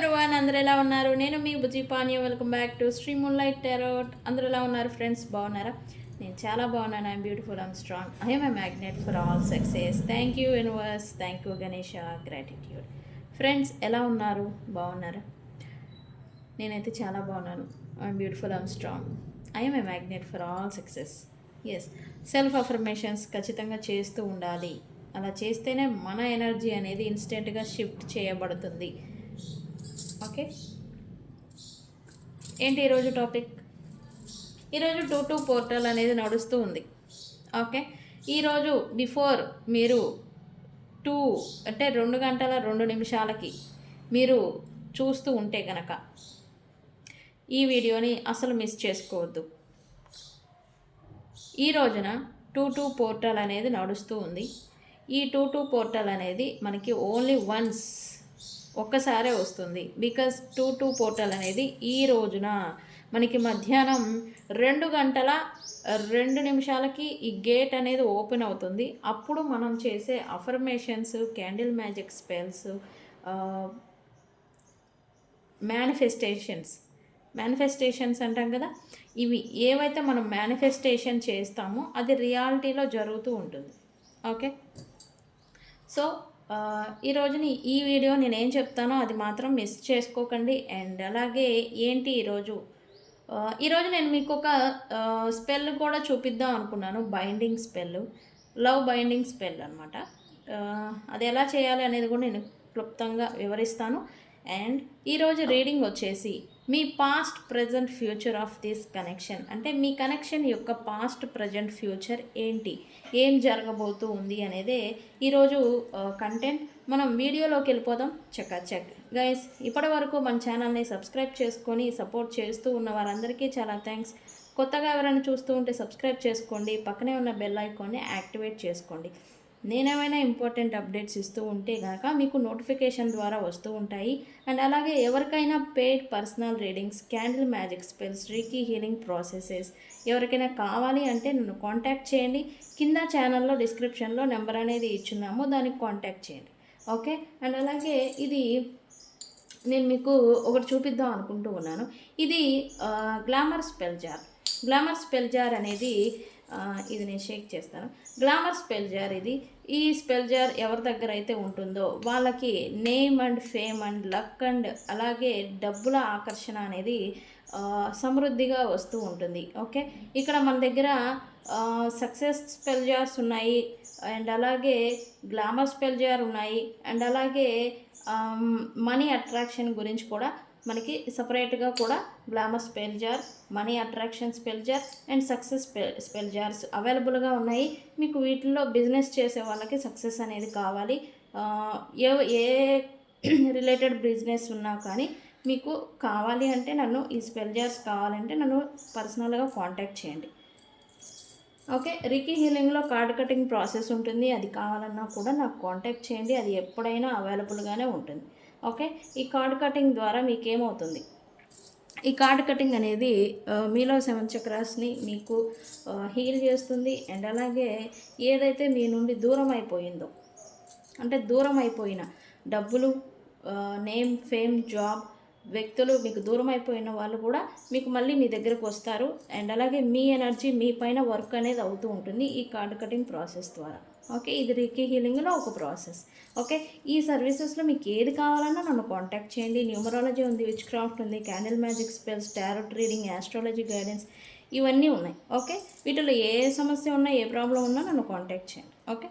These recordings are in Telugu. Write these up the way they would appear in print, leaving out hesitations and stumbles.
ఎవరీవన్, అందరూ ఎలా ఉన్నారు? నేను మీ Bujji Panyam. Welcome back to Sri moonlight tarot. అందరూ ఎలా ఉన్నారు ఫ్రెండ్స్? బాగున్నారా? నేను చాలా బాగున్నాను. I'm beautiful, I'm strong, I'm a magnet for all success. Thank you universe, thank you Ganesha, gratitude. Friends ఎలా ఉన్నారు? బాగున్నారా? నేనైతే చాలా బాగున్నాను. I'm beautiful, I'm strong, I'm a magnet for all success. Yes, self affirmations ఖచ్చితంగా చేస్తూ ఉండాలి. అలా చేస్తేనే మన ఎనర్జీ అనేది ఇన్స్టెంట్గా షిఫ్ట్ చేయబడుతుంది. ఓకే, ఏంటి ఈరోజు టాపిక్? ఈరోజు 2-2 పోర్టల్ అనేది నడుస్తూ ఉంది. ఓకే, ఈరోజు బిఫోర్ మీరు 2 అంటే 2 గంటల 2 నిమిషాలకి మీరు చూస్తూ ఉంటే కనుక ఈ వీడియోని అసలు మిస్ చేసుకోవద్దు. ఈ రోజున 2-2 పోర్టల్ అనేది నడుస్తూ ఉంది. ఈ 2-2 పోర్టల్ అనేది మనకి ఓన్లీ వన్స్ ఒక్కసారే వస్తుంది. బికాజ్ 2-2 పోర్టల్ అనేది ఈ రోజున మనకి మధ్యాహ్నం 2 గంటల 2 నిమిషాలకి ఈ గేట్ అనేది ఓపెన్ అవుతుంది. అప్పుడు మనం చేసే affirmations, candle magic spells, manifestations అంటాం కదా, ఇవి ఏవైతే మనం మేనిఫెస్టేషన్ చేస్తామో అది రియాలిటీలో జరుగుతూ ఉంటుంది. ఓకే, సో ఈరోజుని ఈ వీడియో నేనేం చెప్తానో అది మాత్రం మిస్ చేసుకోకండి. అండ్ అలాగే ఏంటి ఈరోజు నేను మీకు ఒక స్పెల్ కూడా చూపిద్దాం అనుకున్నాను. Binding spell, love binding spell అనమాట. అది ఎలా చేయాలి అనేది కూడా నేను క్లుప్తంగా వివరిస్తాను. అండ్ ఈరోజు రీడింగ్ వచ్చేసి మీ past, present, future of this connection. అంటే మీ కనెక్షన్ యొక్క పాస్ట్, ప్రజెంట్, ఫ్యూచర్ ఏంటి, ఏం జరగబోతూ ఉంది అనేదే ఈరోజు కంటెంట్. మనం వీడియోలోకి వెళ్ళిపోదాం. చెక్ గైస్, ఇప్పటి వరకు మన ఛానల్ని సబ్స్క్రైబ్ చేసుకొని సపోర్ట్ చేస్తూ ఉన్న వారందరికీ చాలా థ్యాంక్స్. కొత్తగా ఎవరైనా చూస్తూ ఉంటే సబ్స్క్రైబ్ చేసుకోండి, పక్కనే ఉన్న బెల్ ఐకాన్ని యాక్టివేట్ చేసుకోండి. నేనేమైనా ఇంపార్టెంట్ అప్డేట్స్ ఇస్తూ ఉంటే కనుక మీకు నోటిఫికేషన్ ద్వారా వస్తూ ఉంటాయి. అండ్ అలాగే ఎవరికైనా paid personal readings, candle magic spells, reiki healing processes ఎవరికైనా కావాలి అంటే నన్ను కాంటాక్ట్ చేయండి. కింద ఛానల్లో డిస్క్రిప్షన్లో నెంబర్ అనేది ఇచ్చున్నాము, దానికి కాంటాక్ట్ చేయండి. ఓకే, అండ్ అలాగే ఇది నేను మీకు ఒకటి చూపిద్దాం అనుకుంటూ ఉన్నాను. ఇది గ్లామర్ స్పెల్ జార్ అనేది ఇది నేను షేక్ చేస్తాను. గ్లామర్ స్పెల్ జార్ ఇది. ఈ స్పెల్ జార్ ఎవరి దగ్గర అయితే ఉంటుందో వాళ్ళకి name and fame and luck and అలాగే డబ్బుల ఆకర్షణ అనేది సమృద్ధిగా వస్తూ ఉంటుంది. ఓకే, ఇక్కడ మన దగ్గర సక్సెస్ స్పెల్ జార్స్ ఉన్నాయి, అండ్ అలాగే గ్లామర్ స్పెల్ జార్ ఉన్నాయి, అండ్ అలాగే మనీ అట్రాక్షన్ గురించి కూడా మనకి సపరేట్గా కూడా glamour spell jar, money attraction spell jar and success spell jars అవైలబుల్గా ఉన్నాయి. మీకు వీటిల్లో బిజినెస్ చేసే వాళ్ళకి సక్సెస్ అనేది కావాలి, ఏ రిలేటెడ్ బిజినెస్ ఉన్నా కానీ మీకు కావాలి అంటే నన్ను ఈ స్పెల్ జార్స్ కావాలంటే నన్ను పర్సనల్గా కాంటాక్ట్ చేయండి. ఓకే, రీకీ హీలింగ్లో కార్డ్ కటింగ్ ప్రాసెస్ ఉంటుంది, అది కావాలన్నా కూడా నాకు కాంటాక్ట్ చేయండి. అది ఎప్పుడైనా అవైలబుల్గానే ఉంటుంది. ఓకే, ఈ కార్డ్ కటింగ్ ద్వారా మీకేమవుతుంది? ఈ కార్డ్ కటింగ్ అనేది మీలో 7 చక్రాస్ని మీకు హీల్ చేస్తుంది. అండ్ అలాగే ఏదైతే మీ నుండి దూరం అయిపోయిందో, అంటే దూరం అయిపోయిన డబ్బులు, నేమ్, ఫేమ్, జాబ్, వ్యక్తులు మీకు దూరం అయిపోయిన వాళ్ళు కూడా మీకు మళ్ళీ మీ దగ్గరకు వస్తారు. అండ్ అలాగే మీ ఎనర్జీ మీ పైన వర్క్ అనేది అవుతూ ఉంటుంది ఈ కార్డ్ కటింగ్ ప్రాసెస్ ద్వారా. ఓకే, ఇది రీకీ హీలింగ్లో ఒక ప్రాసెస్. ఓకే, ఈ సర్వీసెస్లో మీకు ఏది కావాలన్నా నన్ను కాంటాక్ట్ చేయండి. న్యూమరాలజీ ఉంది, విచ్ క్రాఫ్ట్ ఉంది, candle magic spells, tarot reading, astrology guidance ఇవన్నీ ఉన్నాయి. ఓకే, వీటిలో ఏ సమస్య ఉన్నా, ఏ ప్రాబ్లం ఉన్నా నన్ను కాంటాక్ట్ చేయండి. ఓకే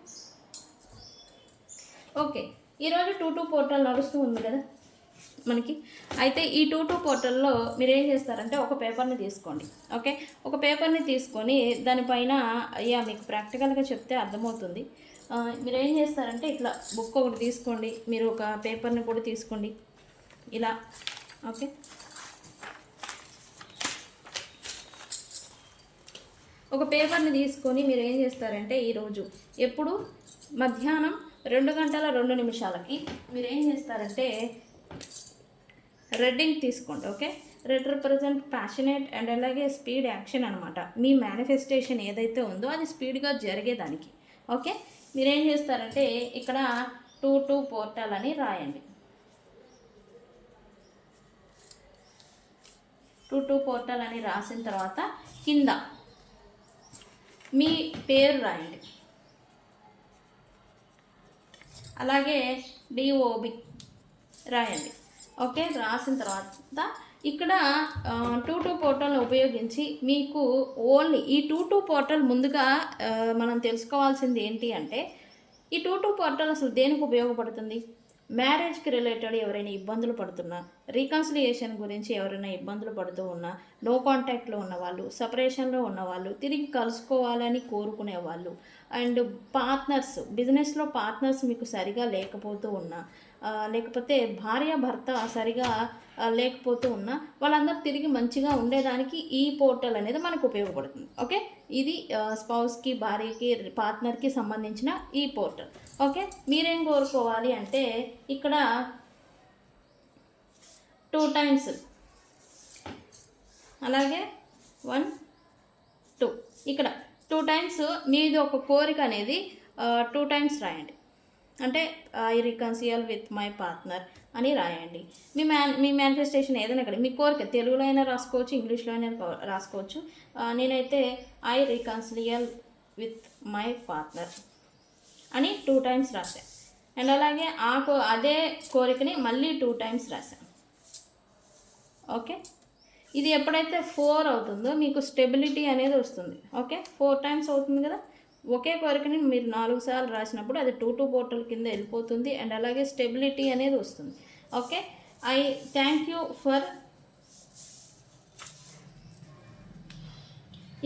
ఓకే, ఈరోజు 2-2 పోర్టల్ నడుస్తూ ఉంది కదా మనకి. అయితే ఈ 2-2 పోర్టల్లో మీరు ఏం చేస్తారంటే ఒక పేపర్ని తీసుకోండి. ఓకే, ఒక పేపర్ని తీసుకొని దానిపైన మీకు ప్రాక్టికల్గా చెప్తే అర్థమవుతుంది. మీరు ఏం చేస్తారంటే ఇట్లా బుక్ ఒకటి తీసుకోండి, మీరు ఒక పేపర్ని కూడా తీసుకోండి ఇలా. ఓకే, ఒక పేపర్ని తీసుకొని మీరు ఏం చేస్తారంటే ఈరోజు ఎప్పుడు మధ్యాహ్నం 2 గంటల 2 నిమిషాలకి మీరు ఏం చేస్తారంటే రెడ్ ఇంక్ తీసుకోండి. Okay, red represent passionate and అలాగే స్పీడ్ యాక్షన్ అనమాట. మీ మేనిఫెస్టేషన్ ఏదైతే ఉందో అది స్పీడ్గా జరిగేదానికి. ఓకే, మీరేం చేస్తారంటే ఇక్కడ 2-2 పోర్టల్ అని రాయండి. టూ పోర్టల్ అని రాసిన తర్వాత కింద మీ పేరు రాయండి. అలాగే డిఓబి రాయండి. ఓకే, రాసిన తర్వాత ఇక్కడ టూ పోర్టల్ని ఉపయోగించి మీకు ఓన్లీ ఈ టూ పోర్టల్ ముందుగా మనం తెలుసుకోవాల్సింది ఏంటి అంటే, ఈ టూ పోర్టల్ అసలు దేనికి ఉపయోగపడుతుంది? మ్యారేజ్కి రిలేటెడ్ ఎవరైనా ఇబ్బందులు పడుతున్నా, రీకన్సిలియేషన్ గురించి ఎవరైనా ఇబ్బందులు పడుతూ ఉన్నా, నో కాంటాక్ట్లో ఉన్నవాళ్ళు, సపరేషన్లో ఉన్నవాళ్ళు, తిరిగి కలుసుకోవాలని కోరుకునే వాళ్ళు, అండ్ పార్ట్నర్స్, బిజినెస్లో పార్ట్నర్స్ మీకు సరిగా లేకపోతూ ఉన్నా, లేకపోతే భార్య భర్త సరిగా లేకపోతూ ఉన్నా, వాళ్ళందరూ తిరిగి మంచిగా ఉండేదానికి ఈ పోర్టల్ అనేది మనకు ఉపయోగపడుతుంది. ఓకే, ఇది స్పౌస్కి, భార్యకి, పార్ట్నర్కి సంబంధించిన ఈ పోర్టల్. ఓకే, మీరేం కోరుకోవాలి అంటే ఇక్కడ 2 times, అలాగే 1 2, ఇక్కడ 2 times మీది ఒక కోరిక అనేది 2 times రాయండి. అంటే ఐ రికన్సియల్ విత్ మై పార్ట్నర్ అని రాయండి. మీ మేనిఫెస్టేషన్ ఏదైనా ఇక్కడ మీ కోరిక తెలుగులో అయినా రాసుకోవచ్చు, ఇంగ్లీష్లో అయినా రాసుకోవచ్చు. నేనైతే ఐ రికన్సిలియల్ విత్ మై పార్ట్నర్ అని 2 times రాశాను. అండ్ అలాగే అదే కోరికని మళ్ళీ 2 times రాశాను. ఓకే, ఇది ఎప్పుడైతే 4 అవుతుందో మీకు స్టెబిలిటీ అనేది వస్తుంది. ఓకే, 4 times అవుతుంది కదా. ఒకే కోరికని మీరు 4 సార్లు రాసినప్పుడు అది టూ పోర్టల్ కింద వెళ్ళిపోతుంది. అండ్ అలాగే స్టెబిలిటీ అనేది వస్తుంది. Okay, I thank you for,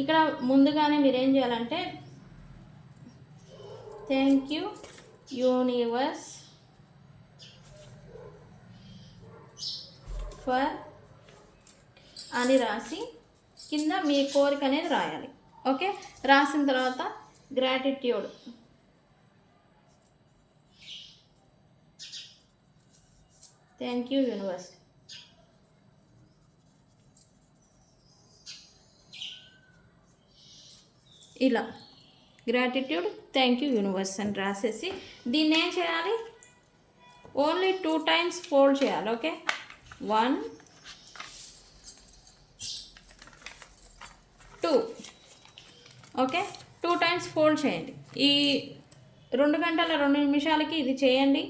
ఇక్కడ ముందుగానే మీరేం చేయాలంటే థ్యాంక్ యూ యూనివర్స్ ఫర్ అని రాసి కింద మీ కోరిక అనేది రాయాలి. ఓకే, రాసిన తర్వాత గ్రాటిట్యూడ్, థ్యాంక్ యూ యూనివర్స్, ఇలా గ్రాటిట్యూడ్ థ్యాంక్ యూ యూనివర్స్ అని రాసేసి దీన్ని ఏం చేయాలి, ఓన్లీ 2 times ఫోల్డ్ చేయాలి. ఓకే, 1 2, ఓకే, 2 times ఫోల్డ్ చేయండి. ఈ 2 గంటల 2 నిమిషాలకి ఇది చేయండి.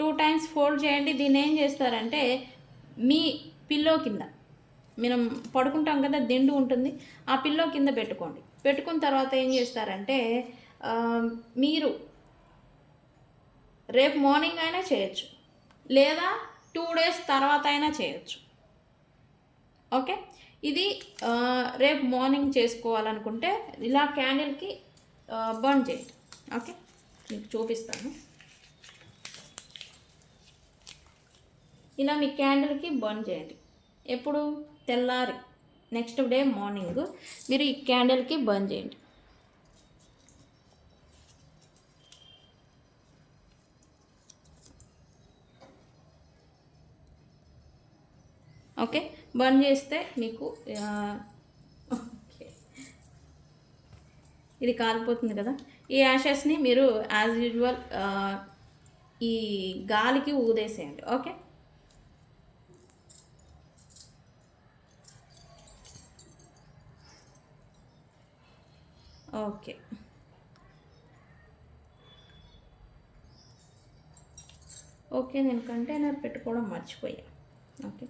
2 times ఫోల్డ్ చేయండి. దీన్ని ఏం చేస్తారంటే మీ పిల్లో కింద, మనం పడుకుంటాం కదా, దిండు ఉంటుంది, ఆ పిల్లో కింద పెట్టుకోండి. పెట్టుకున్న తర్వాత ఏం చేస్తారంటే మీరు రేపు మార్నింగ్ అయినా చేయొచ్చు, లేదా 2 days తర్వాత అయినా చేయొచ్చు. ఓకే, ఇది రేపు మార్నింగ్ చేసుకోవాలనుకుంటే ఇలా క్యాండిల్కి బర్న్ చేయండి. ఓకే, మీకు చూపిస్తాను. ఇలా మీ క్యాండిల్కి బర్న్ చేయండి. ఎప్పుడు? తెల్లారి, నెక్స్ట్ డే మార్నింగ్ మీరు ఈ క్యాండిల్కి బర్న్ చేయండి. ఓకే, బర్న్ చేస్తే మీకు ఇది కాలిపోతుంది కదా. ఈ యాషెస్ని మీరు యాజ్ యూజువల్ ఈ గాలికి ఊదేసేయండి. ఓకే, ఓకే, ఓకే, నేను కంటైనర్ పెట్టుకోవడం మర్చిపోయా. ఓకే,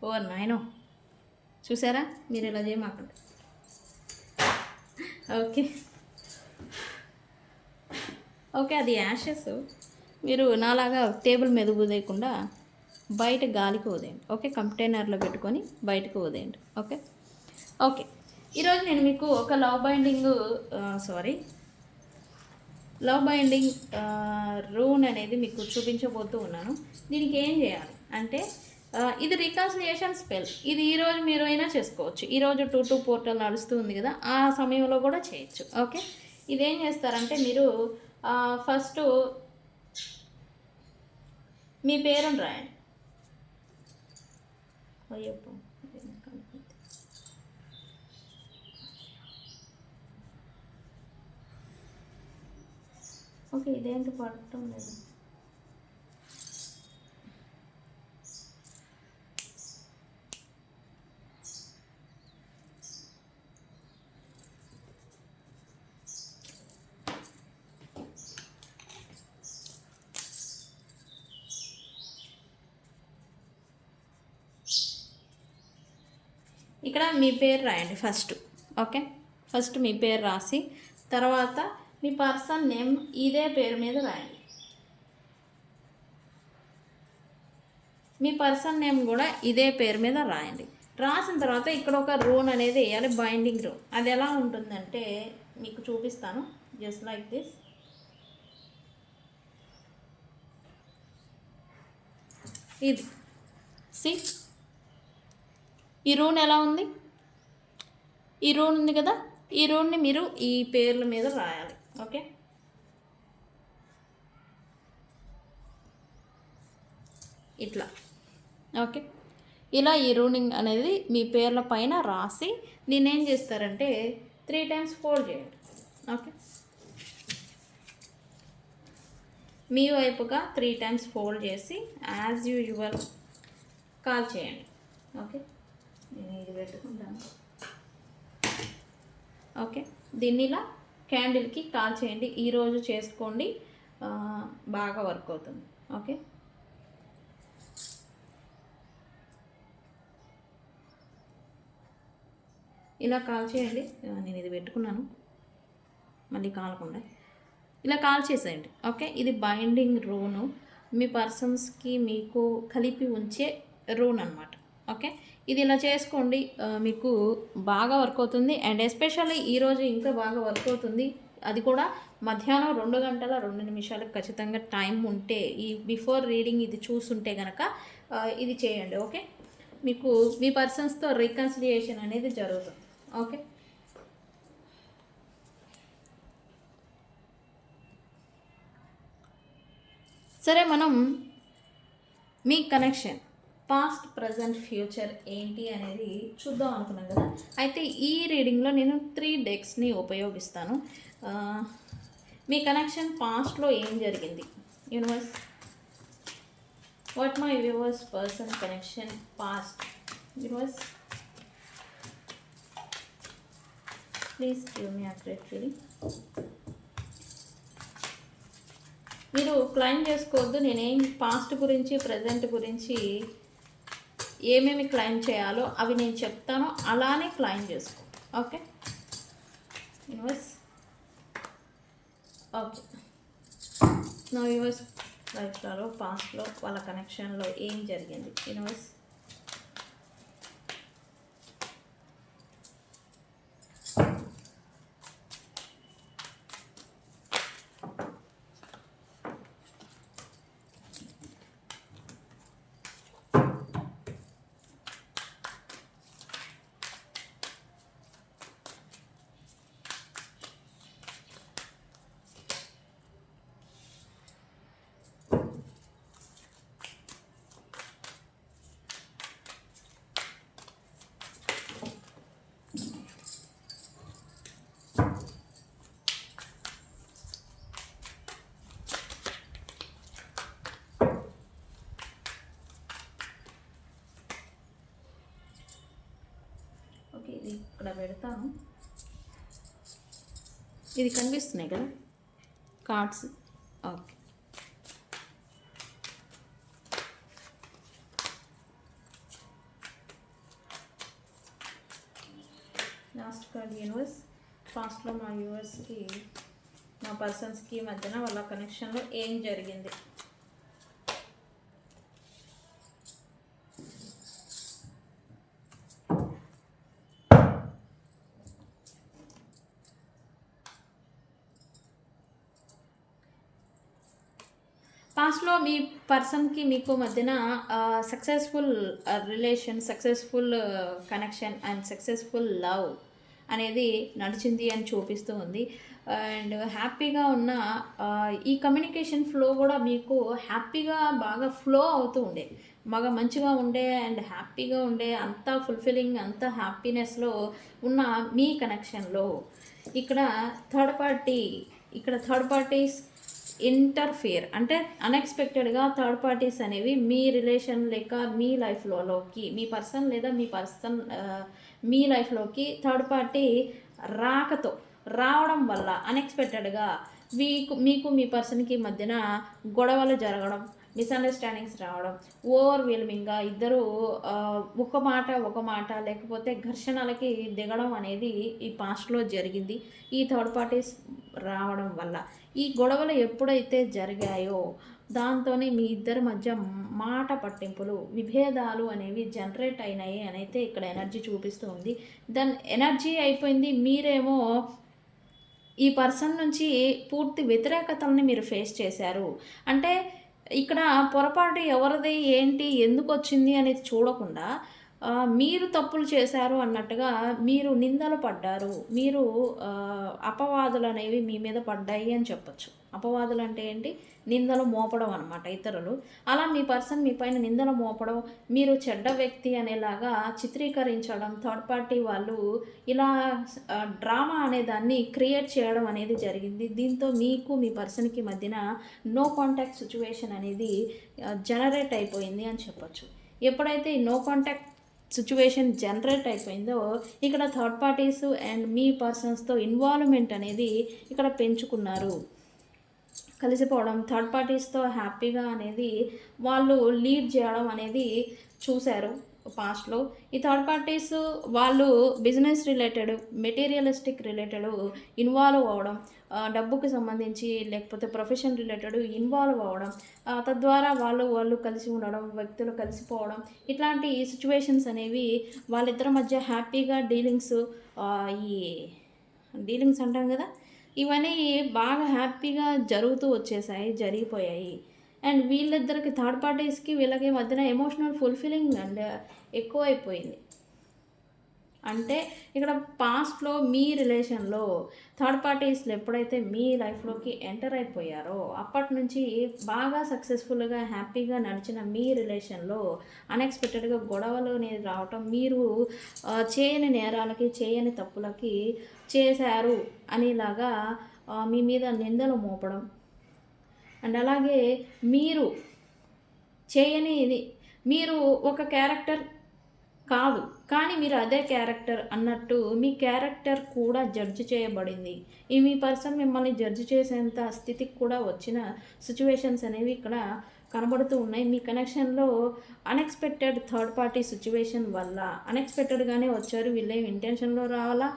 ఓ నాయనో, చూసారా, మీరు ఇలా చేయమాకండి. ఓకే, ఓకే, అది యాషెస్ మీరు నాలాగా టేబుల్ మీద ఊదేయకుండా బయట గాలికి ఊదేయండి. ఓకే, కంటైనర్లో పెట్టుకొని బయటకు ఊదేయండి. ఓకే, ఓకే, ఈరోజు నేను మీకు ఒక లవ్ బైండింగ్ రూన్ అనేది మీకు చూపించబోతూ ఉన్నాను. దీనికి ఏం చేయాలి అంటే ఇది రికన్సిలియేషన్ స్పెల్. ఇది ఈరోజు మీరు అయినా చేసుకోవచ్చు. ఈరోజు 2 పోర్టల్ నడుస్తూ ఉంది కదా, ఆ సమయంలో కూడా చేయొచ్చు. ఓకే, ఇదేం చేస్తారంటే మీరు ఫస్ట్ మీ పేరుని రాయండి. అయ్యప్ప ఓకే, ఇదేంటి పడటం లేదు. ఇక్కడ మీ పేరు రాయండి ఫస్ట్. ఓకే, ఫస్ట్ మీ పేరు రాసి తర్వాత మీ పర్సన్ నేమ్ ఇదే పేరు మీద రాయండి. మీ పర్సన్ నేమ్ కూడా ఇదే పేరు మీద రాయండి. రాసిన తర్వాత ఇక్కడ ఒక రూన్ అనేది వేయాలి, బైండింగ్ రూన్. అది ఎలా ఉంటుందంటే మీకు చూపిస్తాను. Just like this. ఇది సి, ఈ రూన్ ఎలా ఉంది? ఈ రూన్ ఉంది కదా, ఈ రూన్ని మీరు ఈ పేర్ల మీద రాయాలి. ఓకే, ఇట్లా. ఓకే, ఇలా ఈ రూనింగ్ అనేది మీ పేర్ల పైన రాసి దీన్ని ఏం చేస్తారంటే 3 times ఫోల్డ్ చేయండి. ఓకే, మీ వైపుగా 3 times ఫోల్డ్ చేసి యాజ్ యూజువల్ కాల్ చేయండి. ఓకే, నేను ఇది పెట్టుకుంటాను. ఓకే, దీన్ని ఇలా క్యాండిల్కి కాల్ చేయండి. ఈరోజు చేసుకోండి, బాగా వర్క్ అవుతుంది. ఓకే, ఇలా కాల్ చేయండి. నేను ఇది పెట్టుకున్నాను మళ్ళీ కాలకుండా ఇలా కాల్ చేసేయండి. ఓకే, ఇది బైండింగ్ రూను, మీ పర్సన్స్కి మీకు కలిపి ఉంచే రూన్ అనమాట. ఓకే, ఇది ఇలా చేసుకోండి, మీకు బాగా వర్క్ అవుతుంది. అండ్ ఎస్పెషల్లీ ఈరోజు ఇంకా బాగా వర్క్ అవుతుంది. అది కూడా మధ్యాహ్నం 2 గంటల 2 నిమిషాలకు ఖచ్చితంగా టైం ఉంటే, ఈ బిఫోర్ రీడింగ్ ఇది చూస్తుంటే కనుక ఇది చేయండి. ఓకే, మీకు మీ పర్సన్స్తో రీకన్సిలియేషన్ అనేది జరుగుతుంది. ఓకే, సరే, మనం మీ కనెక్షన్ పాస్ట్, ప్రజెంట్, ఫ్యూచర్ ఏంటి అనేది చూద్దాం అనుకున్నాం కదా. అయితే ఈ రీడింగ్లో నేను 3 డెక్స్ని ఉపయోగిస్తాను. మీ కనెక్షన్ పాస్ట్లో ఏం జరిగింది? Universe, what my viewers person connection past? Universe, please give me accurate reading. మీరు క్లైమ్ చేసుకోవద్దు. నేనేం పాస్ట్ గురించి, ప్రజెంట్ గురించి ఏమేమి క్లైమ్ చేయాలో అవి నేను చెప్తాను, అలానే క్లైమ్ చేసుకో. Okay universe. ఓకే, నా యూనివర్స్ లైఫ్లో పాస్ట్లో వాళ్ళ కనెక్షన్లో ఏం జరిగింది? యూనివర్స్, ఇది ఇక్కడ పెడతాను. ఇది కనిపిస్తున్నాయి కదా cards. Okay, last card universe. పాస్ట్లో మా యూవర్స్కి, మా పర్సన్స్కి మధ్యన వాళ్ళ కనెక్షన్లో ఏం జరిగింది? పాస్ట్లో మీ పర్సన్కి మీకు మధ్యన successful relation, successful connection and successful love అనేది నడిచింది అని చూపిస్తూ ఉంది. అండ్ హ్యాపీగా ఉన్న ఈ కమ్యూనికేషన్ ఫ్లో కూడా మీకు హ్యాపీగా బాగా ఫ్లో అవుతూ ఉండే, బాగా మంచిగా ఉండే అండ్ హ్యాపీగా ఉండే, అంతా ఫుల్ఫిల్లింగ్, అంతా హ్యాపీనెస్లో ఉన్న మీ కనెక్షన్లో ఇక్కడ థర్డ్ పార్టీస్ ఇంటర్ఫియర్ అంటే అన్ఎక్స్పెక్టెడ్గా థర్డ్ పార్టీస్ అనేవి మీ రిలేషన్ లేక మీ లైఫ్లోకి మీ పర్సన్ లేదా మీ లైఫ్లోకి థర్డ్ పార్టీ రావడం వల్ల అన్ఎక్స్పెక్టెడ్గా మీకు మీ పర్సన్కి మధ్యన గొడవలు జరగడం, మిస్అండర్స్టాండింగ్స్ రావడం, ఓవర్వెల్మింగ్గా ఇద్దరు ఒక మాట లేకపోతే ఘర్షణలకి దిగడం అనేది ఈ పాస్ట్లో జరిగింది ఈ థర్డ్ పార్టీస్ రావడం వల్ల. ఈ గొడవలు ఎప్పుడైతే జరిగాయో దాంతోనే మీ ఇద్దరి మధ్య మాట పట్టింపులు, విభేదాలు అనేవి జనరేట్ అయినాయి అని అయితే ఇక్కడ ఎనర్జీ చూపిస్తుంది. దాని ఎనర్జీ అయిపోయింది. మీరేమో ఈ పర్సన్ నుంచి పూర్తి వ్యతిరేకతల్ని మీరు ఫేస్ చేశారు. అంటే ఇక్కడ పొరపాటు ఎవరిది ఏంటి ఎందుకు వచ్చింది అనేది చూడకుండా మీరు తప్పులు చేశారు అన్నట్టుగా మీరు నిందలు పడ్డారు. మీరు అపవాదులు అనేవి మీ మీద పడ్డాయి అని చెప్పచ్చు. అపవాదులు అంటే ఏంటి? నిందలు మోపడం అనమాట ఇతరులు. అలా మీ పర్సన్ మీ పైన నిందలు మోపడం, మీరు చెడ్డ వ్యక్తి అనేలాగా చిత్రీకరించడం, థర్డ్ పార్టీ వాళ్ళు ఇలా డ్రామా అనే దాన్ని క్రియేట్ చేయడం అనేది జరిగింది. దీంతో మీకు మీ పర్సన్కి మధ్యన నో కాంటాక్ట్ సిచ్యువేషన్ అనేది జనరేట్ అయిపోయింది అని చెప్పచ్చు. ఎప్పుడైతే ఈ నో కాంటాక్ట్ సిచ్యువేషన్ జనరేట్ అయిపోయిందో ఇక్కడ థర్డ్ పార్టీస్ అండ్ మీ పర్సన్స్తో ఇన్వాల్వ్మెంట్ అనేది ఇక్కడ పెంచుకున్నారు. కలిసిపోవడం, థర్డ్ పార్టీస్తో హ్యాపీగా అనేది వాళ్ళు లీడ్ చేయడం అనేది చూశారు పాస్ట్లో. ఈ థర్డ్ పార్టీస్ వాళ్ళు business related, materialistic related involve అవ్వడం, డబ్బుకి సంబంధించి లేకపోతే ప్రొఫెషన్ రిలేటెడ్ ఇన్వాల్వ్ అవ్వడం, తద్వారా వాళ్ళు కలిసి ఉండడం, వ్యక్తులు కలిసిపోవడం, ఇట్లాంటి సిచ్యువేషన్స్ అనేవి వాళ్ళిద్దరి మధ్య హ్యాపీగా ఈ డీలింగ్స్ అంటాం కదా, ఇవన్నీ బాగా హ్యాపీగా జరిగిపోయాయి. అండ్ వీళ్ళిద్దరికి థర్డ్ పార్టీస్కి వీళ్ళకి మధ్యన ఎమోషనల్ ఫుల్ఫిల్లింగ్ అండ్ ఎక్కువైపోయింది. అంటే ఇక్కడ పాస్ట్లో మీ రిలేషన్లో థర్డ్ పార్టీస్లో ఎప్పుడైతే మీ లైఫ్లోకి ఎంటర్ అయిపోయారో అప్పటి నుంచి బాగా సక్సెస్ఫుల్గా హ్యాపీగా నడిచిన మీ రిలేషన్లో అన్ఎక్స్పెక్టెడ్గా గొడవలు అనేది రావటం, మీరు చేయని నేరాలకి చేయని తప్పులకి చేశారు అనేలాగా మీ మీద నిందలు మోపడం, అండ్ అలాగే మీరు ఒక క్యారెక్టర్ కాదు కానీ మీరు అదే క్యారెక్టర్ అన్నట్టు మీ క్యారెక్టర్ కూడా జడ్జి చేయబడింది. మీ పర్సన్ మిమ్మల్ని జడ్జి చేసేంత స్థితికి కూడా వచ్చిన సిచ్యువేషన్స్ అనేవి ఇక్కడ కనబడుతూ ఉన్నాయి. మీ కనెక్షన్లో అన్ఎక్స్పెక్టెడ్ థర్డ్ పార్టీ సిచ్యువేషన్ వల్ల అన్ఎక్స్పెక్టెడ్గానే వచ్చారు. వీళ్ళేం ఇంటెన్షన్లో రావాలా,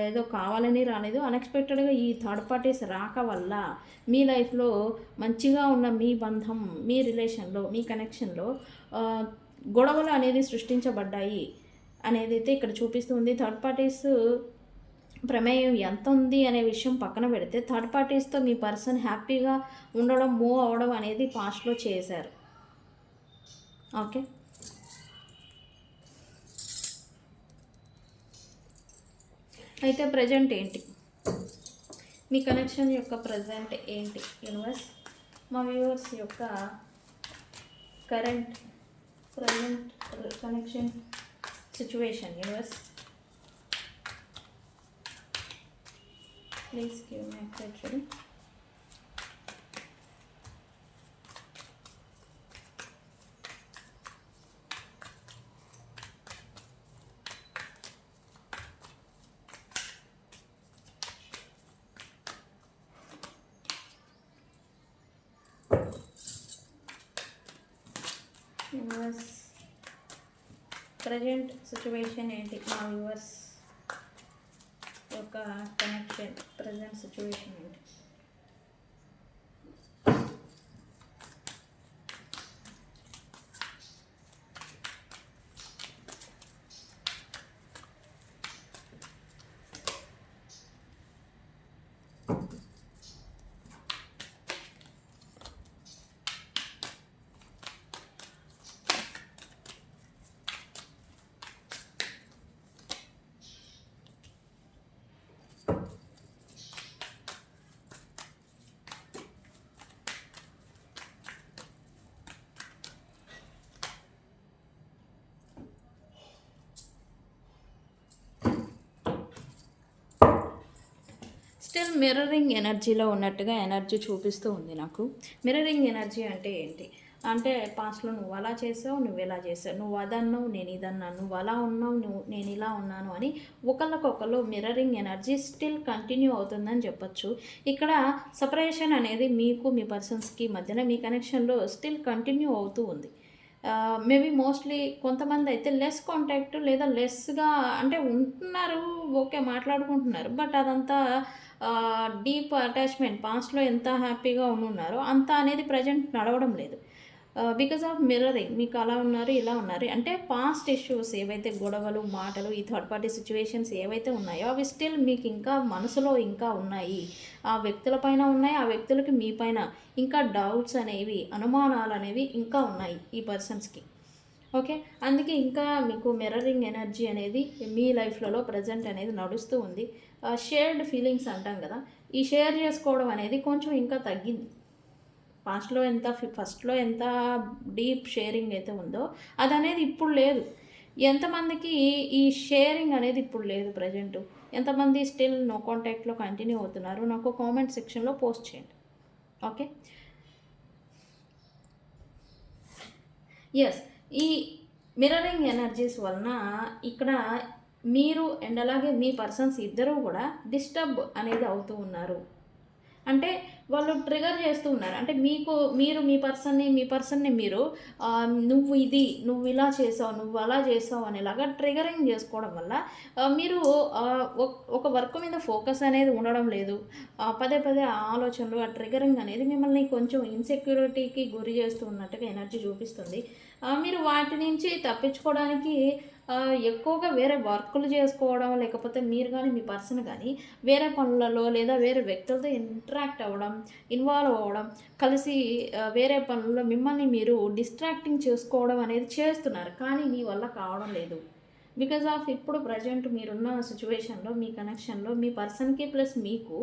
ఏదో కావాలని రాలేదు. అన్ఎక్స్పెక్టెడ్గా ఈ థర్డ్ పార్టీస్ రాక వల్ల మీ లైఫ్లో మంచిగా ఉన్న మీ బంధం, మీ రిలేషన్లో, మీ కనెక్షన్లో గొడవలు అనేది సృష్టించబడ్డాయి అనేది అయితే ఇక్కడ చూపిస్తుంది. థర్డ్ పార్టీస్ ప్రమేయం ఎంత ఉంది అనే విషయం పక్కన పెడితే థర్డ్ పార్టీస్తో మీ పర్సన్ హ్యాపీగా ఉండడం, మూవ్ అవ్వడం అనేది పాస్ట్లో చేశారు. ఓకే, అయితే ప్రజెంట్ ఏంటి మీ కనెక్షన్ యొక్క ప్రజెంట్ ఏంటి యూనివర్స్? మా వ్యూవర్స్ యొక్క present connection situation universe, please give me a question. Universe, present situation ఏంటి మా వ్యూవర్స్ యొక్క కనెక్షన్ ప్రజెంట్ సిచ్యువేషన్ ఏంటి? మిర్రరింగ్ ఎనర్జీలో ఉన్నట్టుగా ఎనర్జీ చూపిస్తూ ఉంది నాకు. మిర్రరింగ్ ఎనర్జీ అంటే ఏంటి అంటే, పాస్ట్లో నువ్వు అలా చేసావు, నువ్వు ఇలా చేసావు, నువ్వు అదన్నావు, నేను ఇదన్నాను, నువ్వు అలా ఉన్నావు, నేను ఇలా ఉన్నాను అని ఒకళ్ళకొకళ్ళు మిర్రరింగ్ ఎనర్జీ స్టిల్ కంటిన్యూ అవుతుందని చెప్పొచ్చు. ఇక్కడ సపరేషన్ అనేది మీకు మీ పర్సన్స్కి మధ్యన మీ కనెక్షన్లో స్టిల్ కంటిన్యూ అవుతూ ఉంది. మేబీ మోస్ట్లీ కొంతమంది అయితే లెస్ కాంటాక్ట్ లేదా లెస్గా అంటే ఉంటున్నారు, ఓకే మాట్లాడుకుంటున్నారు, బట్ అదంతా డీప్ అటాచ్మెంట్ పాస్ట్లో ఎంత హ్యాపీగా ఉన్నారో అంత అనేది ప్రజెంట్ నడవడం లేదు. బికాజ్ ఆఫ్ మిర్రరింగ్ మీకు అలా ఉన్నారు, ఇలా ఉన్నారు అంటే పాస్ట్ ఇష్యూస్ ఏవైతే గొడవలు, మాటలు, ఈ థర్డ్ పార్టీ సిచ్యువేషన్స్ ఏవైతే ఉన్నాయో అవి స్టిల్ మీకు ఇంకా మనసులో ఇంకా ఉన్నాయి. ఆ వ్యక్తుల పైన ఉన్నాయి, ఆ వ్యక్తులకి మీ పైన ఇంకా డౌట్స్ అనేవి, అనుమానాలు అనేవి ఇంకా ఉన్నాయి ఈ పర్సన్స్కి. ఓకే, అందుకే ఇంకా మీకు మిర్రరింగ్ ఎనర్జీ అనేది మీ లైఫ్లలో ప్రజెంట్ అనేది నడుస్తూ ఉంది. షేర్డ్ ఫీలింగ్స్ అంటాం కదా, ఈ షేర్ చేసుకోవడం అనేది కొంచెం ఇంకా తగ్గింది. ఫస్ట్లో ఎంత డీప్ షేరింగ్ అయితే ఉందో అది అనేది ఇప్పుడు లేదు. ఎంతమందికి ఈ షేరింగ్ అనేది ఇప్పుడు లేదు ప్రజెంటు, ఎంతమంది స్టిల్ నో కాంటాక్ట్లో కంటిన్యూ అవుతున్నారు నాకు కామెంట్ సెక్షన్లో పోస్ట్ చేయండి. ఓకే, ఎస్, ఈ మిర్రరింగ్ ఎనర్జీస్ వలన ఇక్కడ మీరు అండ్ అలాగే మీ పర్సన్స్ ఇద్దరూ కూడా డిస్టర్బ్ అనేది అవుతూ ఉన్నారు. అంటే వాళ్ళు ట్రిగర్ చేస్తూ ఉన్నారు. అంటే మీరు మీ పర్సన్ని మీరు నువ్వు ఇలా చేసావు, నువ్వు అలా చేసావు అనేలాగా ట్రిగరింగ్ చేసుకోవడం వల్ల మీరు ఒక వర్క్ మీద ఫోకస్ అనేది ఉండడం లేదు. పదే పదే ఆలోచనలు, ఆ ట్రిగరింగ్ అనేది మిమ్మల్ని కొంచెం ఇన్సెక్యూరిటీకి గురి చేస్తూ ఉన్నట్టుగా ఎనర్జీ చూపిస్తుంది. మీరు వాటి నుంచి తప్పించుకోవడానికి ఎక్కువగా వేరే వర్కులు చేసుకోవడం, లేకపోతే మీరు కానీ మీ పర్సన్ కానీ వేరే పనులలో లేదా వేరే వ్యక్తులతో ఇంటరాక్ట్ అవ్వడం, ఇన్వాల్వ్ అవ్వడం, కలిసి వేరే పనుల్లో మిమ్మల్ని మీరు డిస్ట్రాక్టింగ్ చేసుకోవడం అనేది చేస్తున్నారు. కానీ మీ వల్ల కావడం లేదు. బికాజ్ ఆఫ్ ఇప్పుడు ప్రజెంట్ మీరున్న సిచ్యువేషన్లో, మీ కనెక్షన్లో మీ పర్సన్కి ప్లస్ మీకు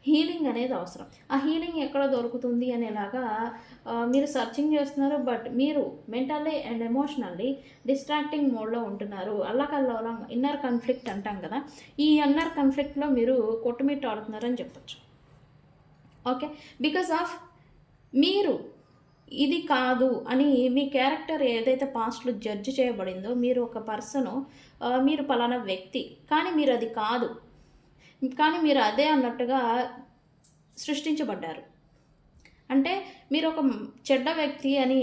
హీలింగ్ అనేది అవసరం. ఆ హీలింగ్ ఎక్కడ దొరుకుతుంది అనేలాగా మీరు సర్చింగ్ చేస్తున్నారు. బట్ మీరు మెంటల్లీ అండ్ ఎమోషనల్లీ డిస్ట్రాక్టింగ్ మోడ్లో ఉంటున్నారు. అల్లకల్లోలం ఇన్నర్ కాన్ఫ్లిక్ట్ అంటాం కదా, ఈ ఇన్నర్ కాన్ఫ్లిక్ట్లో మీరు కొట్టుమిట్టాడుతున్నారని చెప్పచ్చు. ఓకే, బికాజ్ ఆఫ్ మీరు ఇది కాదు అని మీ క్యారెక్టర్ ఏదైతే పాస్ట్లో జడ్జి చేయబడిందో, మీరు ఒక పర్సను, మీరు పలానా వ్యక్తి కానీ మీరు అది కాదు, కానీ మీరు అదే అన్నట్టుగా సృష్టించబడ్డారు. అంటే మీరు ఒక చెడ్డ వ్యక్తి అని,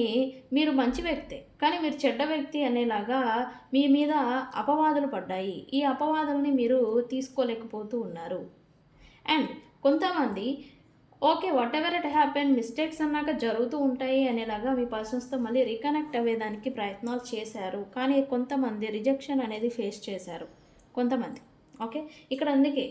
మీరు మంచి వ్యక్తే కానీ మీరు చెడ్డ వ్యక్తి అనేలాగా మీ మీద అపవాదులు పడ్డాయి. ఈ అపవాదుల్ని మీరు తీసుకోలేకపోతూ ఉన్నారు. అండ్ కొంతమంది okay, what ever it happen, mistakes అన్నాక జరుగుతూ ఉంటాయి అనేలాగా మీ పర్సన్స్తో మళ్ళీ రీకనెక్ట్ అయ్యేదానికి ప్రయత్నాలు చేశారు. కానీ కొంతమంది రిజెక్షన్ అనేది ఫేస్ చేశారు కొంతమంది. ఓకే, ఇక్కడ అందుకే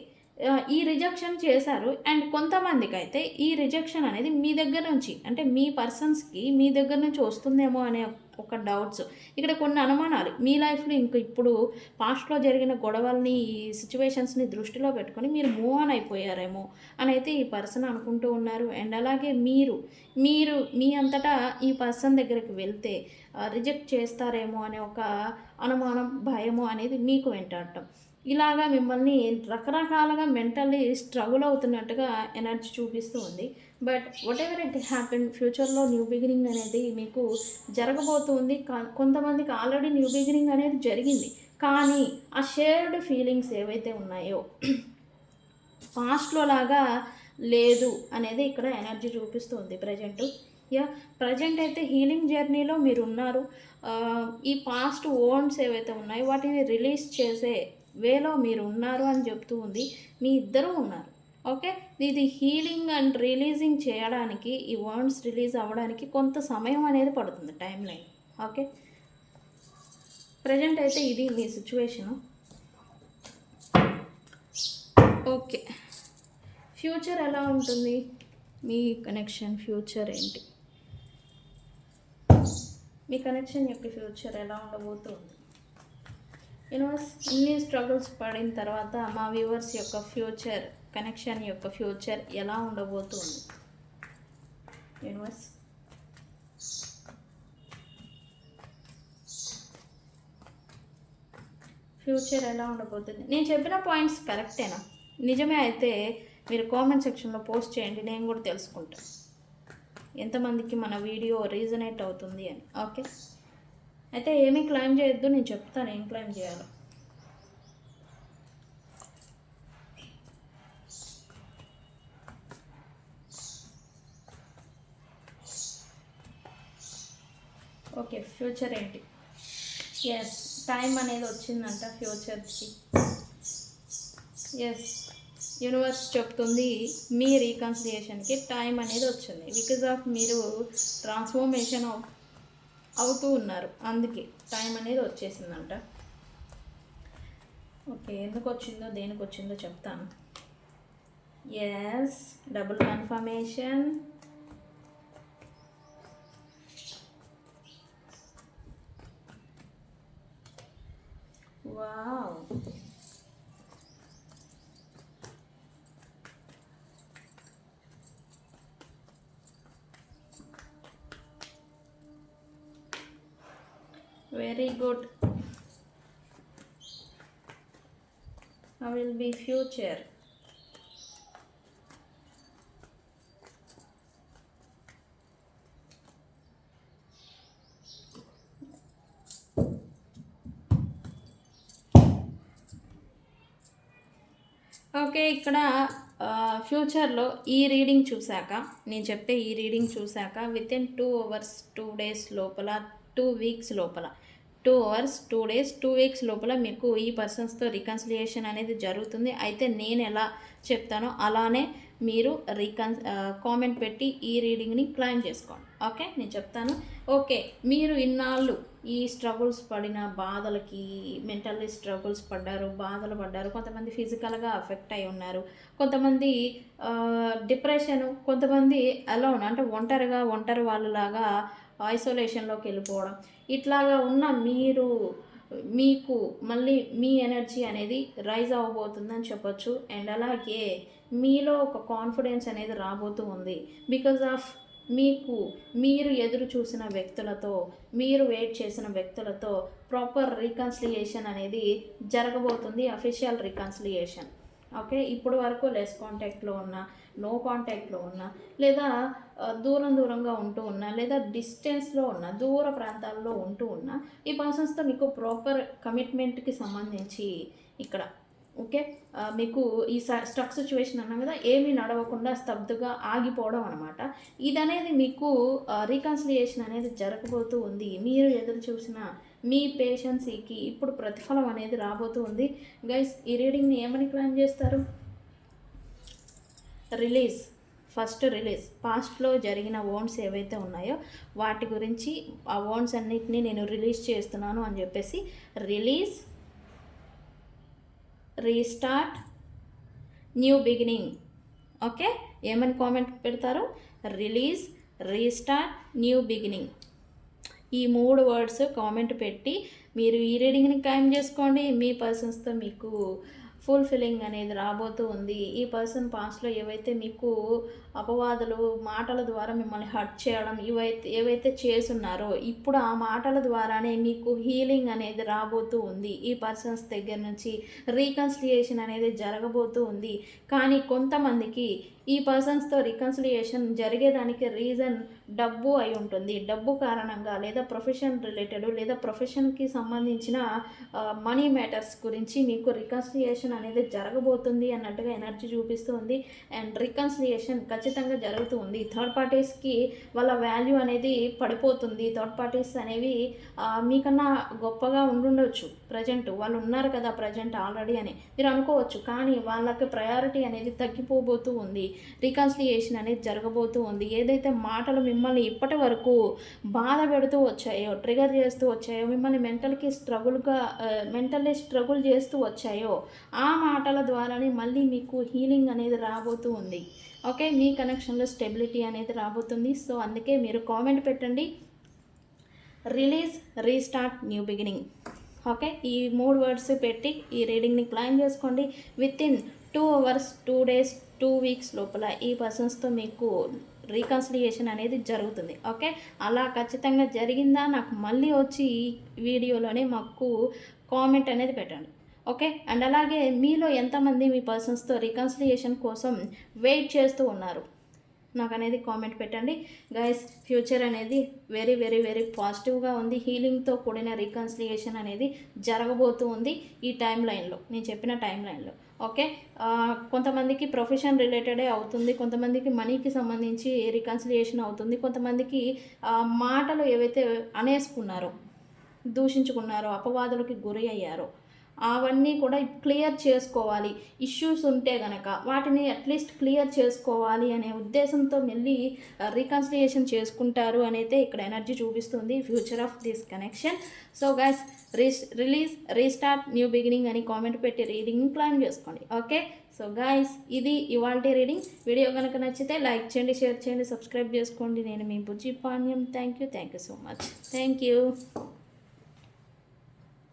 ఈ రిజెక్షన్ చేశారు. అండ్ కొంతమందికి అయితే ఈ రిజెక్షన్ అనేది మీ దగ్గర నుంచి, అంటే మీ పర్సన్స్కి మీ దగ్గర నుంచి వస్తుందేమో అనే ఒక డౌట్స్, ఇక్కడ కొన్ని అనుమానాలు మీ లైఫ్లో ఇంకా ఇప్పుడు పాస్ట్లో జరిగిన గొడవల్ని, ఈ సిచ్యువేషన్స్ని దృష్టిలో పెట్టుకొని మీరు మూవ్ ఆన్ అయిపోయారేమో అని అయితే ఈ పర్సన్ అనుకుంటూ ఉన్నారు. అండ్ అలాగే మీరు మీ అంతటా ఈ పర్సన్ దగ్గరికి వెళ్తే రిజెక్ట్ చేస్తారేమో అనే ఒక అనుమానం, భయము అనేది మీకు వెంటాడటం, ఇలాగా మిమ్మల్ని రకరకాలుగా మెంటల్లీ స్ట్రగుల్ అవుతున్నట్టుగా ఎనర్జీ చూపిస్తూ ఉంది. But what ever it happen, ఫ్యూచర్లో న్యూ బిగినింగ్ అనేది మీకు జరగబోతుంది. కొంతమందికి ఆల్రెడీ న్యూ బిగినింగ్ అనేది జరిగింది, కానీ ఆ షేర్డ్ ఫీలింగ్స్ ఏవైతే ఉన్నాయో పాస్ట్లో లాగా లేదు అనేది ఇక్కడ ఎనర్జీ చూపిస్తుంది ప్రజెంట్ అయితే హీలింగ్ జర్నీలో మీరు ఉన్నారు. ఈ పాస్ట్ ఓన్స్ ఏవైతే ఉన్నాయో వాటిని రిలీజ్ చేసే వేలో మీరు ఉన్నారు అని చెప్తూ ఉంది. మీ ఇద్దరూ ఉన్నారు. ఓకే, ఇది హీలింగ్ అండ్ రిలీజింగ్ చేయడానికి, ఈ వర్డ్స్ రిలీజ్ అవ్వడానికి కొంత సమయం అనేది పడుతుంది, టైం లైన్. ఓకే, ప్రజెంట్ అయితే ఇది మీ సిచ్యువేషను. ఓకే, ఫ్యూచర్ ఎలా ఉంటుంది, మీ కనెక్షన్ ఫ్యూచర్ ఏంటి, మీ కనెక్షన్ యొక్క ఫ్యూచర్ ఎలా ఉండబోతుంది? యూనివర్స్, ఇన్ని స్ట్రగుల్స్ పడిన తర్వాత మా వ్యూవర్స్ యొక్క ఫ్యూచర్, కనెక్షన్ యొక్క ఫ్యూచర్ ఎలా ఉండబోతుంది? యూనివర్స్, ఫ్యూచర్ ఎలా ఉండబోతుంది? నేను చెప్పిన పాయింట్స్ కరెక్టేనా? నిజమే అయితే మీరు కామెంట్ సెక్షన్లో పోస్ట్ చేయండి, నేను కూడా తెలుసుకుంటాను ఎంతమందికి మన వీడియో రీజనేట్ అవుతుంది అని. ఓకే, అయితే ఏమీ క్లైమ్ చేయొద్దు, నేను చెప్తాను ఏం క్లైమ్ చేయాలో. ఓకే, ఫ్యూచర్ ఏంటి? ఎస్, టైం అనేది వచ్చిందంట ఫ్యూచర్కి. ఎస్, యూనివర్స్ చెప్తుంది మీ రీకన్సిలియేషన్కి టైం అనేది వచ్చింది. బికాజ్ ఆఫ్ మీరు ట్రాన్స్ఫర్మేషన్ అవుతూ ఉన్నారు, అందుకే టైం అనేది వచ్చేసిందంట. ఓకే, ఎందుకు వచ్చిందో దేనికి వచ్చిందో చెప్తాను. Yes, double confirmation. Wow, very good. I will be future. Okay, ఇక్కడ ఫ్యూచర్లో ఈ రీడింగ్ చూశాక, నేను చెప్పే ఈ రీడింగ్ చూశాక వితిన్ 2 hours 2 days లోపల, 2 weeks లోపల, 2 hours 2 days 2 weeks లోపల మీకు ఈ పర్సన్స్తో రికన్సిలియేషన్ అనేది జరుగుతుంది. అయితే నేను ఎలా చెప్తానో అలానే మీరు కామెంట్ పెట్టి ఈ రీడింగ్ని క్లైమ్ చేసుకోండి. ఓకే, నేను చెప్తాను. ఓకే, మీరు ఇన్నాళ్ళు ఈ స్ట్రగుల్స్ పడిన బాధలకి, మెంటల్లీ స్ట్రగుల్స్ పడ్డారు, బాధలు పడ్డారు, కొంతమంది ఫిజికల్గా అఫెక్ట్ అయి ఉన్నారు, కొంతమంది డిప్రెషను, కొంతమంది అలోన్ అంటే ఒంటరి వాళ్ళలాగా ఐసోలేషన్లోకి వెళ్ళిపోవడం, ఇట్లాగా ఉన్న మీకు మళ్ళీ మీ ఎనర్జీ అనేది రైజ్ అవ్వబోతుందని చెప్పొచ్చు. అండ్ అలాగే మీలో ఒక కాన్ఫిడెన్స్ అనేది రాబోతూ ఉంది. బికాజ్ ఆఫ్ మీరు ఎదురు చూసిన వ్యక్తులతో, మీరు వెయిట్ చేసిన వ్యక్తులతో ప్రాపర్ రీకన్సిలియేషన్ అనేది జరగబోతుంది, అఫీషియల్ రీకన్సిలియేషన్. ఓకే, ఇప్పుడు వరకు లెస్ కాంటాక్ట్లో ఉన్నా, నో కాంటాక్ట్లో ఉన్నా, లేదా దూరంగా ఉంటూ ఉన్నా, లేదా డిస్టెన్స్లో ఉన్నా, దూర ప్రాంతాల్లో ఉంటూ ఉన్నా, ఈ పర్సన్స్తో మీకు ప్రాపర్ కమిట్మెంట్కి సంబంధించి ఇక్కడ ఓకే మీకు ఈ స్టక్ సిచ్యువేషన్ అన్నాం కదా, ఏమీ నడవకుండా స్తబ్దుగా ఆగిపోవడం అనమాట. ఇదనేది మీకు రీకన్సిలియేషన్ అనేది జరగబోతూ ఉంది. మీరు ఎదురు చూసిన మీ పేషెన్సీకి ఇప్పుడు ప్రతిఫలం అనేది రాబోతూ ఉంది. గైస్, ఈ రీడింగ్ని ఏమని క్లైమ్ చేస్తారు? రిలీజ్. First release. పాస్ట్లో జరిగిన ఓన్స్ ఏవైతే ఉన్నాయో వాటి గురించి, ఆ ఓన్స్ అన్నిటినీ నేను రిలీజ్ చేస్తున్నాను అని చెప్పేసి release, restart, new beginning. Okay, ఏమని కామెంట్ పెడతారు? Release, restart, new beginning. ఈ 3 వర్డ్స్ కామెంట్ పెట్టి మీరు ఈ రీడింగ్ని క్లైమ్ చేసుకోండి. మీ పర్సన్స్తో మీకు ఫుల్ఫిల్లింగ్ అనేది రాబోతూ ఉంది. ఈ పర్సన్ పాస్ట్లో ఏవైతే మీకు అపవాదులు, మాటల ద్వారా మిమ్మల్ని హర్ట్ చేయడం ఏవైతే చేస్తున్నారో ఇప్పుడు ఆ మాటల ద్వారానే మీకు హీలింగ్ అనేది రాబోతూ ఉంది. ఈ పర్సన్స్ దగ్గర నుంచి రీకన్సిలియేషన్ అనేది జరగబోతూ ఉంది. కానీ కొంతమందికి ఈ పర్సన్స్తో రికన్సిలియేషన్ జరిగేదానికి రీజన్ డబ్బు అయి ఉంటుంది. డబ్బు కారణంగా, లేదా ప్రొఫెషన్ రిలేటెడ్, లేదా ప్రొఫెషన్కి సంబంధించిన మనీ మ్యాటర్స్ గురించి మీకు రికన్సిలియేషన్ అనేది జరగబోతుంది అన్నట్టుగా ఎనర్జీ చూపిస్తూ ఉంది. అండ్ రికన్సిలియేషన్ ఖచ్చితంగా జరుగుతూ ఉంది. థర్డ్ పార్టీస్కి వాళ్ళ వాల్యూ అనేది పడిపోతుంది. థర్డ్ పార్టీస్ అనేవి మీకన్నా గొప్పగా ఉండుండొచ్చు, ప్రజెంట్ వాళ్ళు ఉన్నారు కదా ప్రజెంట్ ఆల్రెడీ అని మీరు అనుకోవచ్చు. కానీ వాళ్ళకి ప్రయారిటీ అనేది తగ్గిపోబోతూ ఉంది. రికన్సిలియేషన్ అనేది జరగబోతూ ఉంది. ఏదైతే మాటలు మిమ్మల్ని ఇప్పటి వరకు బాధ పెడుతూ వచ్చాయో, ట్రిగర్ చేస్తూ వచ్చాయో, మిమ్మల్ని మెంటల్లీ స్ట్రగుల్ చేస్తూ వచ్చాయో ఆ మాటల ద్వారానే మళ్ళీ మీకు హీలింగ్ అనేది రాబోతూ ఉంది. ఓకే, మీ కనెక్షన్లో స్టెబిలిటీ అనేది రాబోతుంది. సో అందుకే మీరు కామెంట్ పెట్టండి, release, restart, new beginning. Okay, ఈ 3 వర్డ్స్ పెట్టి ఈ రీడింగ్ని క్లైమ్ చేసుకోండి. వితిన్ 2 hours 2 days 2 weeks లోపల ఈ పర్సన్స్తో మీకు రీకన్సిలియేషన్ అనేది జరుగుతుంది. ఓకే, అలా ఖచ్చితంగా జరిగిందా నాకు మళ్ళీ వచ్చి ఈ వీడియోలోనే మాకు కామెంట్ అనేది పెట్టండి. ఓకే. అండ్ అలాగే మీలో ఎంతమంది మీ పర్సన్స్తో రికన్సిలియేషన్ కోసం వెయిట్ చేస్తూ ఉన్నారు నాకు అనేది కామెంట్ పెట్టండి గైస్. ఫ్యూచర్ అనేది వెరీ వెరీ వెరీ పాజిటివ్గా ఉంది. హీలింగ్తో కూడిన రికన్సిలియేషన్ అనేది జరగబోతూ ఉంది ఈ టైం లైన్లో, నేను చెప్పిన టైం లైన్లో. ఓకే. కొంతమందికి ప్రొఫెషన్ రిలేటెడే అవుతుంది, కొంతమందికి మనీకి సంబంధించి రికన్సిలియేషన్ అవుతుంది, కొంతమందికి మాటలు ఏవైతే అనేసుకున్నారో, దూషించుకున్నారో, అపవాదులకి గురి అయ్యారో అవన్నీ కూడా క్లియర్ చేసుకోవాలి. ఇష్యూస్ ఉంటే గనక వాటిని అట్లీస్ట్ క్లియర్ చేసుకోవాలి అనే ఉద్దేశంతో మళ్ళీ రీకన్సిలియేషన్ చేసుకుంటారు అనేది ఇక్కడ ఎనర్జీ చూపిస్తుంది, future of this connection. So guys, restart new beginning అని కామెంట్ పెట్టి రీడింగ్ ప్లాన్ చేసుకోండి. ఓకే. సో గైస్, ఇది ఇవాల్టి రీడింగ్. వీడియో కనుక నచ్చితే లైక్ చేయండి, షేర్ చేయండి, సబ్స్క్రైబ్ చేసుకోండి. నేను మీ Bujji Panyam. Thank you so much. Thank you.